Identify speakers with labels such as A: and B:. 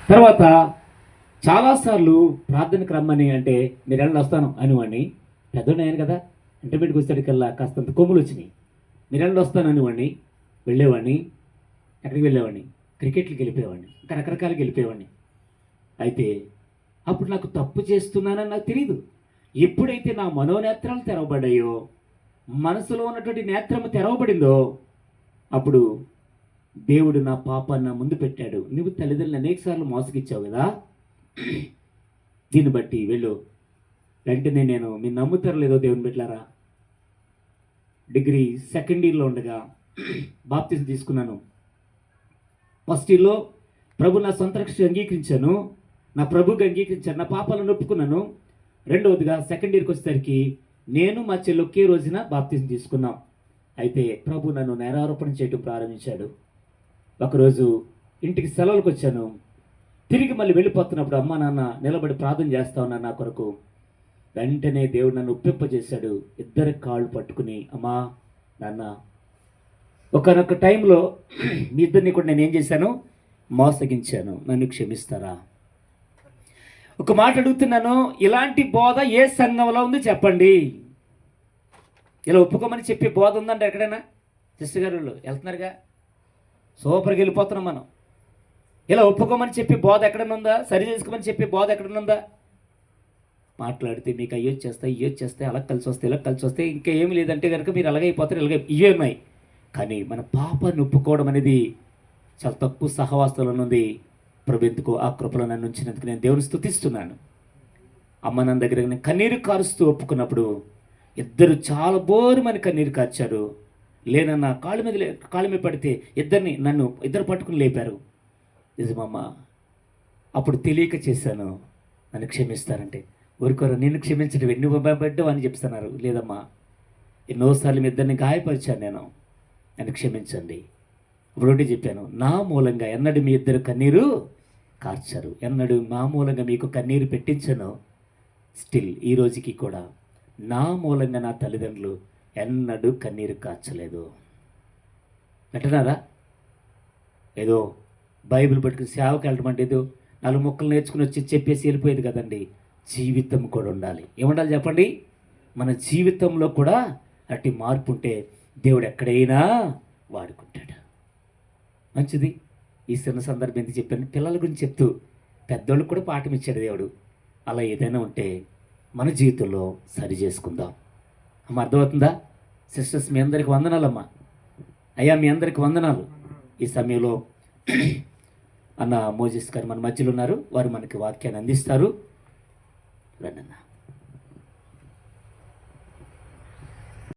A: తర్వాత చాలాసార్లు ప్రార్థనకు రమ్మని అంటే మీరు వెళ్ళండి వస్తాను అనేవాడిని. పెద్దోడు అయ్యాను కదా, ఇంటర్మీడియట్కి వచ్చేటికల్లా కాస్తంత కొమ్ములు వచ్చినాయి. మీరు వెళ్ళండి వస్తాను అనేవాడిని, వెళ్ళేవాడిని. ఎక్కడికి వెళ్ళేవాడిని? క్రికెట్కి వెళ్ళిపోయేవాడిని, ఇంకా రకరకాలకి వెళ్ళిపోయేవాడిని. అయితే అప్పుడు నాకు తప్పు చేస్తున్నానని నాకు తెలియదు. ఎప్పుడైతే నా మనోనేత్రాలు తెరవబడ్డాయో, మనసులో ఉన్నటువంటి నేత్రము తెరవబడిందో, అప్పుడు దేవుడు నా పాపాన్ని నా ముందు పెట్టాడు. నువ్వు తల్లిదండ్రులు అనేకసార్లు మోసగిచ్చావు కదా, దీన్ని బట్టి వెళ్ళు. వెంటనే నేను, మీరు నమ్ముతారు లేదో దేవుని బిడ్డలారా, డిగ్రీ సెకండ్ ఇయర్లో ఉండగా బాప్తిజం తీసుకున్నాను. ఫస్ట్ ఇయర్లో ప్రభు నా సొంత రక్షణ అంగీకరించాను, నా ప్రభుకి అంగీకరించాను, నా పాపాలను ఒప్పుకున్నాను. రెండవదిగా సెకండ్ ఇయర్కి వచ్చేసరికి నేను మా చెల్లి ఒకే రోజున బాప్తిజం తీసుకున్నాం. అయితే ప్రభు నన్ను నేరారోపణ చేయటం ప్రారంభించాడు. ఒకరోజు ఇంటికి సెలవులకు వచ్చాను. తిరిగి మళ్ళీ వెళ్ళిపోతున్నప్పుడు అమ్మ నాన్న నిలబడి ప్రార్థన చేస్తా ఉన్నారు నా కొరకు. వెంటనే దేవుడు నన్ను ఒప్పింపజేశాడు. ఇద్దరి కాళ్ళు పట్టుకుని, అమ్మా నాన్న, ఒకనొక టైంలో మీ ఇద్దరిని కూడా నేను ఏం చేశాను? మోసగించాను, నన్ను క్షమిస్తారా? ఒక మాట అడుగుతున్నాను, ఇలాంటి బోధ ఏ సంఘంలో ఉంది చెప్పండి? ఇలా ఒప్పుకోమని చెప్పే బోధ ఉందంటే ఎక్కడైనా? సిస్టర్ గారు వెళ్తున్నారుగా, సూపర్గా వెళ్ళిపోతున్నాం మనం. ఇలా ఒప్పుకోమని చెప్పి బోధ ఎక్కడన్నా ఉందా? సరి చేసుకోమని చెప్పి బోధ ఎక్కడన్నా ఉందా? మాట్లాడితే మీకు ఇయ్యొచ్చేస్తాయి, అలా కలిసి వస్తాయి, ఇలా కలిసి వస్తాయి, ఇంకా ఏమి లేదంటే కనుక మీరు అలాగైపోతారు, ఇలాగ ఇవే ఉన్నాయి. కానీ మన పాపాన్ని ఒప్పుకోవడం అనేది చాలా తక్కువ సహవాసంలో ఉంది. ప్రభు ఎందుకో ఆ కృపలో నన్ను ఉంచినందుకు నేను దేవుని స్తుతిస్తున్నాను. అమ్మ నాన్న దగ్గర నేను కన్నీరు కారుస్తూ ఒప్పుకున్నప్పుడు ఇద్దరు చాలా బోరుమని కన్నీరు కార్చారు. లేనన్న కాళ్ళ మీద పడితే ఇద్దరు పట్టుకుని లేపారు. నిజమమ్మ, అప్పుడు తెలియక చేశాను, నన్ను క్షమిస్తారంటే ఊరుకోరు. నిన్ను క్షమించడం నువ్వు భయపడ్డావు అని చెప్తున్నారు. లేదమ్మా, ఎన్నోసార్లు మీ ఇద్దరిని గాయపరిచాను నేను, నన్ను క్షమించండి. ఇప్పుడు ఒకటి చెప్పాను, నా మూలంగా ఎన్నడూ మీ ఇద్దరు కన్నీరు కార్చారు, ఎన్నడూ మా మూలంగా మీకు కన్నీరు పెట్టించను. స్టిల్ ఈ రోజుకి కూడా నా మూలంగా నా తల్లిదండ్రులు ఎన్నడూ కన్నీరు కార్చలేదు. అంటున్నారా? ఏదో బైబిల్ పట్టుకుని సేవకి వెళ్ళడం అంటే ఏదో 4 ముక్కలు నేర్చుకుని వచ్చి చెప్పేసి వెళ్ళిపోయేది కదండి. జీవితం కూడా ఉండాలి. ఏముండాలి చెప్పండి? మన జీవితంలో కూడా అట్టి మార్పు ఉంటే దేవుడు ఎక్కడైనా వాడుకుంటాడు. మంచిది. ఈ చిన్న సందర్భం ఎందుకు చెప్పాను? పిల్లల గురించి చెప్తూ పెద్దోళ్ళకి కూడా పాఠం ఇచ్చాడు దేవుడు. అలా ఏదైనా ఉంటే మన జీవితంలో సరి చేసుకుందాం. అమ్మ, అర్థమవుతుందా? సిస్టర్స్, మీ అందరికి వందనాలమ్మా. అయ్యా, మీ అందరికి వందనాలు. ఈ సమయంలో అన్న మోజెస్ గారు మన మధ్యలో ఉన్నారు. వారు మనకి వాక్యాన్ని అందిస్తారు.